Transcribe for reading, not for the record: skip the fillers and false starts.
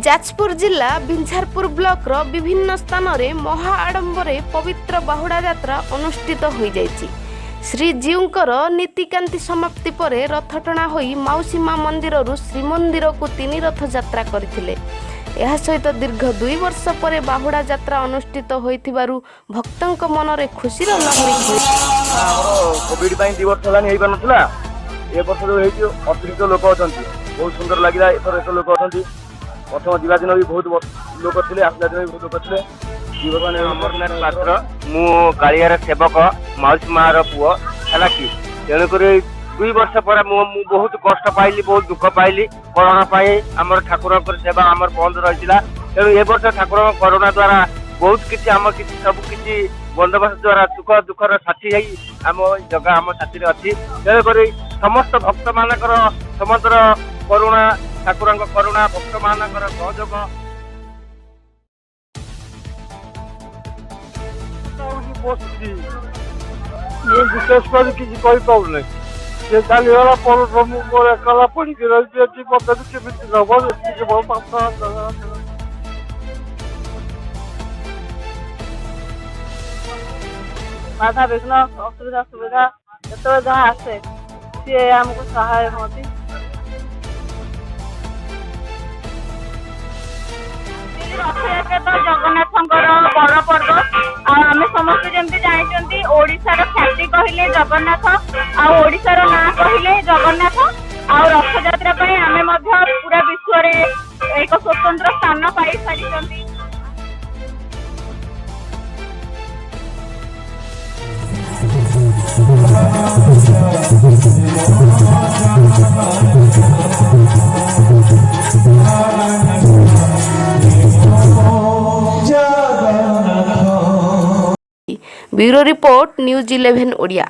जाजपुर जिला बिंझारपुर ब्लॉक रो विभिन्न स्थान रे महा आडंबरे पवित्र बाहुड़ा यात्रा अनुष्ठित हो जाइछि। श्रीजीउंकर नीतिकांति समाप्ति परे रथटଣା होई माउसीमा मंदिर रु श्रीमंदिर को 3 रथ यात्रा करथिले। यह सहित दीर्घ 2 वर्ष परे बाहुड़ा यात्रा अनुष्ठित होइथिबारु भक्तंक मन रे खुशी रो लहरी कोविड पई 2 वर्ष लानी हेइ बनथला। ए वर्ष जो हेइ अतिरिक्त लोक अछंती बहुत सुंदर लागिला। एथर लोक अछंती प्रथम दिवा दिन भी बहुत लोक थे, आसला दिन भी बहुत लोक थे। अमरनाथ पात्र मु कालियार सेवक माउसी मार पुओ है कि तेणुक 2 वर्ष पर बहुत कष्ट पाइली, बहुत दुख पाइली। कोरोना आम ठाकुर सेवा आम बंद रही। तेणु ए वर्ष ठाकुर कोरोना द्वारा बहुत किसी आम कि सब किसी बंदोबस्त द्वारा सुख दुखर साथी आम जगह आम साथी अच्छी। तेणुक समस्त भक्त मानकर समस्त करुणा ठाकुर करुणा भक्त मानकर सहयोग ये विशेष कर किसी कही पाऊना ये चलीगला पर मोर एकला पड़ी रही मत केमी नब बाधा विघ्न असुविधा सुविधा जो जहाँ आसे सी आमको सहाय होती। जगन्नाथ बड़ पर्व आम समस्त जमी जानते ओडिशार ख्याति कहले जगन्नाथ आशार ना कहले जगन्नाथ रथ यात्रा आम पूरा विश्व एक स्वतंत्र स्थान पाई सारी। Bureau report news 11 Odia.